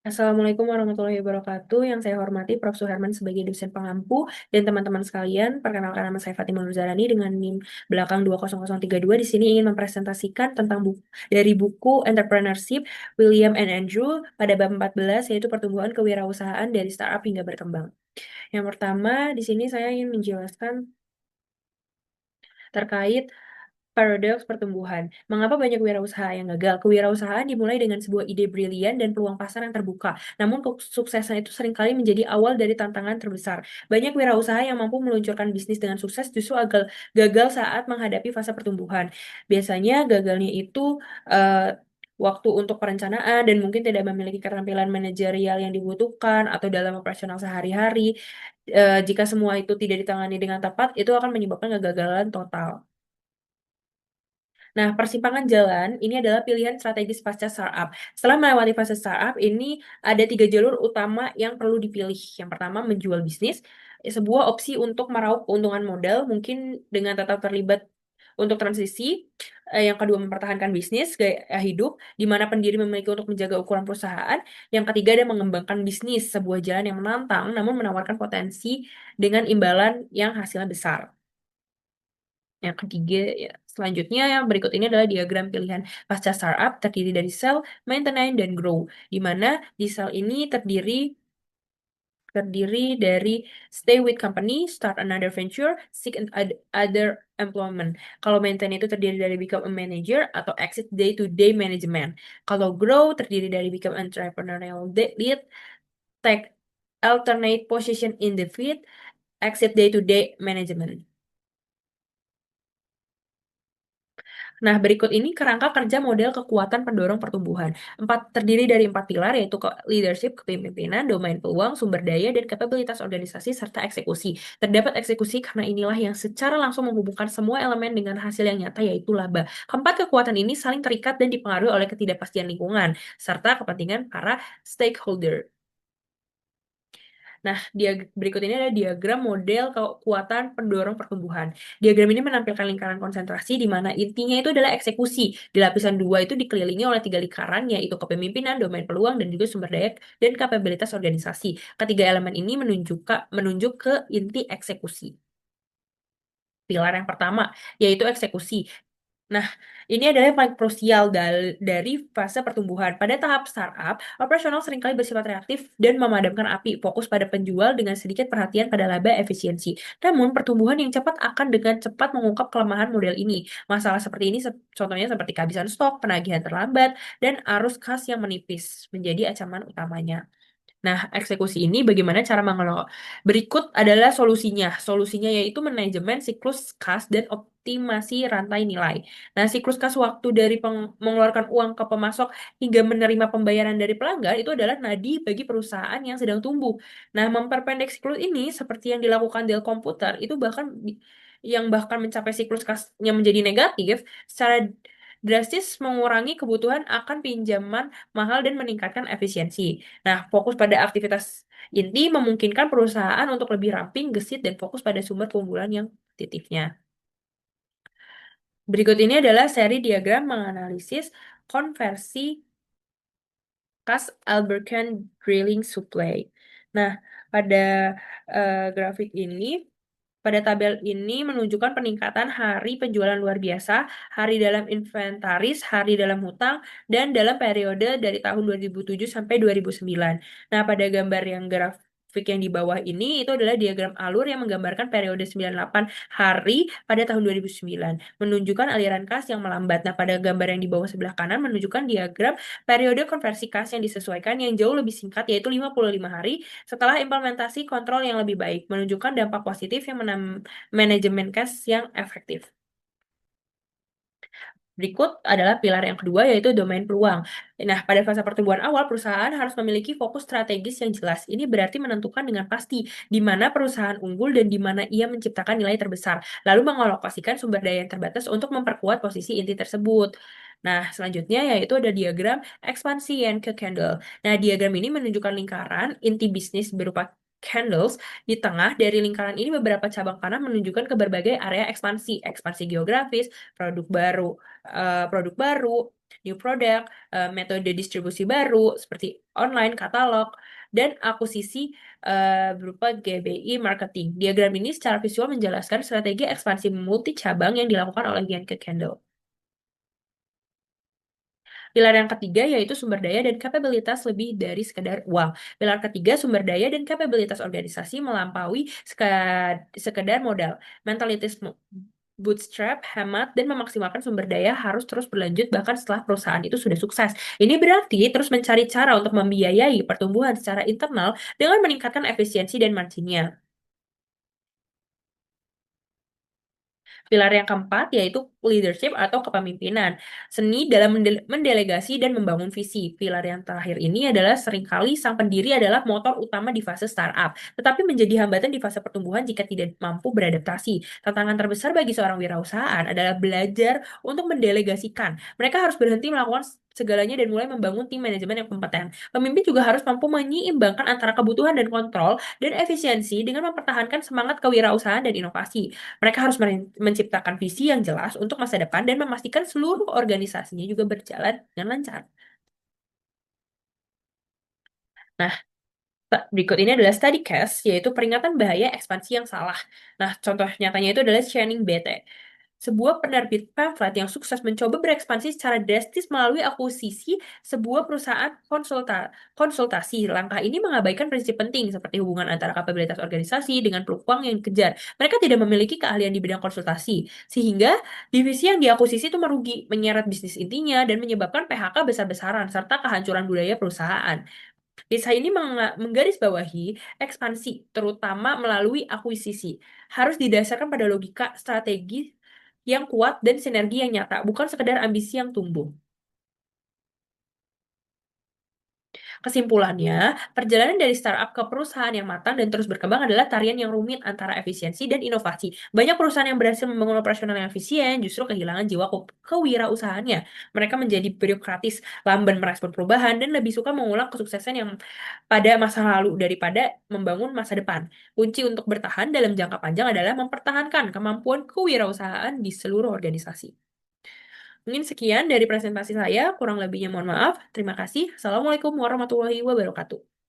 Assalamualaikum warahmatullahi wabarakatuh. Yang saya hormati Prof. Suherman sebagai dosen pengampu dan teman-teman sekalian. Perkenalkan nama saya Fatimah Nurzarani dengan NIM belakang 20032. Di sini ingin mempresentasikan tentang dari buku Entrepreneurship William and Andrew pada bab 14 yaitu pertumbuhan kewirausahaan dari startup hingga berkembang. Yang pertama, di sini saya ingin menjelaskan terkait paradoks pertumbuhan. Mengapa banyak wirausaha yang gagal? Kewirausahaan dimulai dengan sebuah ide brilian dan peluang pasar yang terbuka. Namun kesuksesan itu seringkali menjadi awal dari tantangan terbesar. Banyak wirausaha yang mampu meluncurkan bisnis dengan sukses justru gagal saat menghadapi fase pertumbuhan. Biasanya gagalnya itu waktu untuk perencanaan dan mungkin tidak memiliki keterampilan manajerial yang dibutuhkan atau dalam operasional sehari-hari. Jika semua itu tidak ditangani dengan tepat, itu akan menyebabkan kegagalan total. Nah, persimpangan jalan ini adalah pilihan strategis pasca startup. Setelah melewati fase startup, ini ada tiga jalur utama yang perlu dipilih. Yang pertama, menjual bisnis, sebuah opsi untuk meraup keuntungan modal, mungkin dengan tetap terlibat untuk transisi. Yang kedua, mempertahankan bisnis, gaya hidup, di mana pendiri memiliki untuk menjaga ukuran perusahaan. Yang ketiga, ada mengembangkan bisnis, sebuah jalan yang menantang, namun menawarkan potensi dengan imbalan yang hasilnya besar. Yang ketiga, ya, selanjutnya yang berikut ini adalah diagram pilihan pasca startup terdiri dari sell, maintenance, dan grow. Di mana di sell ini terdiri dari stay with company, start another venture, seek other employment. Kalau maintain itu terdiri dari become a manager atau exit day-to-day management. Kalau grow terdiri dari become entrepreneurial lead, take alternate position in the field, exit day-to-day management. Nah, berikut ini kerangka kerja model kekuatan pendorong pertumbuhan. Terdiri dari empat pilar, yaitu leadership, kepemimpinan, domain peluang, sumber daya, dan kapabilitas organisasi, serta eksekusi. Terdapat eksekusi karena inilah yang secara langsung menghubungkan semua elemen dengan hasil yang nyata, yaitu laba. Keempat kekuatan ini saling terikat dan dipengaruhi oleh ketidakpastian lingkungan, serta kepentingan para stakeholder. Nah, berikut ini ada diagram model kekuatan pendorong pertumbuhan. Diagram ini menampilkan lingkaran konsentrasi di mana intinya itu adalah eksekusi. Di lapisan dua itu dikelilingi oleh tiga lingkaran, yaitu kepemimpinan, domain peluang, dan juga sumber daya dan kapabilitas organisasi. Ketiga elemen ini menunjuk ke inti eksekusi. Pilar yang pertama, yaitu eksekusi. Nah, ini adalah yang paling krusial dari fase pertumbuhan. Pada tahap startup, operasional seringkali bersifat reaktif dan memadamkan api, fokus pada penjual dengan sedikit perhatian pada laba efisiensi. Namun, pertumbuhan yang cepat akan dengan cepat mengungkap kelemahan model ini. Masalah seperti ini contohnya seperti kehabisan stok, penagihan terlambat, dan arus kas yang menipis menjadi ancaman utamanya. Nah, eksekusi ini bagaimana cara mengelola? Berikut adalah solusinya. Solusinya yaitu manajemen siklus kas dan optimasi rantai nilai. Nah, siklus kas waktu dari mengeluarkan uang ke pemasok hingga menerima pembayaran dari pelanggan itu adalah nadi bagi perusahaan yang sedang tumbuh. Nah, memperpendek siklus ini seperti yang dilakukan Dell Computer itu bahkan mencapai siklus kasnya menjadi negatif secara drastis mengurangi kebutuhan akan pinjaman mahal dan meningkatkan efisiensi. Nah, fokus pada aktivitas inti memungkinkan perusahaan untuk lebih ramping, gesit, dan fokus pada sumber keunggulan yang kompetitifnya. Berikut ini adalah seri diagram menganalisis konversi kas Albercan Drilling Supply. Nah, pada grafik ini, pada tabel ini menunjukkan peningkatan hari penjualan luar biasa, hari dalam inventaris, hari dalam hutang, dan dalam periode dari tahun 2007 sampai 2009. Nah, pada gambar yang grafik yang di bawah ini itu adalah diagram alur yang menggambarkan periode 98 hari pada tahun 2009, menunjukkan aliran kas yang melambat. Nah, pada gambar yang di bawah sebelah kanan menunjukkan diagram periode konversi kas yang disesuaikan yang jauh lebih singkat, yaitu 55 hari setelah implementasi kontrol yang lebih baik, menunjukkan dampak positif yang manajemen cash yang efektif. Berikut adalah pilar yang kedua, yaitu domain peluang. Nah, pada fase pertumbuhan awal, perusahaan harus memiliki fokus strategis yang jelas. Ini berarti menentukan dengan pasti di mana perusahaan unggul dan di mana ia menciptakan nilai terbesar, lalu mengalokasikan sumber daya yang terbatas untuk memperkuat posisi inti tersebut. Nah, selanjutnya yaitu ada diagram ekspansi ke candle. Nah, diagram ini menunjukkan lingkaran inti bisnis berupa candles. Di tengah dari lingkaran ini beberapa cabang kanan menunjukkan ke berbagai area ekspansi, ekspansi geografis, produk baru, new product, metode distribusi baru seperti online, katalog, dan akuisisi berupa GBI marketing. Diagram ini secara visual menjelaskan strategi ekspansi multi cabang yang dilakukan oleh Genke Candle. Pilar yang ketiga yaitu sumber daya dan kapabilitas lebih dari sekedar uang. Pilar ketiga sumber daya dan kapabilitas organisasi melampaui sekedar modal. Mentalitas bootstrap, hemat, dan memaksimalkan sumber daya harus terus berlanjut bahkan setelah perusahaan itu sudah sukses. Ini berarti terus mencari cara untuk membiayai pertumbuhan secara internal dengan meningkatkan efisiensi dan marginnya. Pilar yang keempat yaitu leadership atau kepemimpinan. Seni dalam mendelegasi dan membangun visi. Pilar yang terakhir ini adalah seringkali sang pendiri adalah motor utama di fase startup, tetapi menjadi hambatan di fase pertumbuhan jika tidak mampu beradaptasi. Tantangan terbesar bagi seorang wirausahaan adalah belajar untuk mendelegasikan. Mereka harus berhenti melakukan segalanya dan mulai membangun tim manajemen yang kompeten. Pemimpin juga harus mampu menyeimbangkan antara kebutuhan dan kontrol dan efisiensi dengan mempertahankan semangat kewirausahaan dan inovasi. Mereka harus menciptakan visi yang jelas untuk masa depan dan memastikan seluruh organisasinya juga berjalan dengan lancar. Nah, berikut ini adalah study case, yaitu peringatan bahaya ekspansi yang salah. Nah, contoh nyatanya itu adalah Channing BT. Sebuah penerbit pamflet yang sukses mencoba berekspansi secara drastis melalui akuisisi sebuah perusahaan konsultasi. Langkah ini mengabaikan prinsip penting seperti hubungan antara kapabilitas organisasi dengan peluang yang dikejar. Mereka tidak memiliki keahlian di bidang konsultasi, sehingga divisi yang diakuisisi itu merugi, menyeret bisnis intinya, dan menyebabkan PHK besar-besaran serta kehancuran budaya perusahaan. Kisah ini menggarisbawahi ekspansi, terutama melalui akuisisi, harus didasarkan pada logika strategi yang kuat dan sinergi yang nyata, bukan sekedar ambisi yang tumbuh. Kesimpulannya, perjalanan dari startup ke perusahaan yang matang dan terus berkembang adalah tarian yang rumit antara efisiensi dan inovasi. Banyak perusahaan yang berhasil membangun operasional yang efisien justru kehilangan jiwa kewirausahaannya. Mereka menjadi birokratis, lamban merespon perubahan, dan lebih suka mengulang kesuksesan yang pada masa lalu daripada membangun masa depan. Kunci untuk bertahan dalam jangka panjang adalah mempertahankan kemampuan kewirausahaan di seluruh organisasi. Mungkin sekian dari presentasi saya, kurang lebihnya mohon maaf. Terima kasih. Assalamualaikum warahmatullahi wabarakatuh.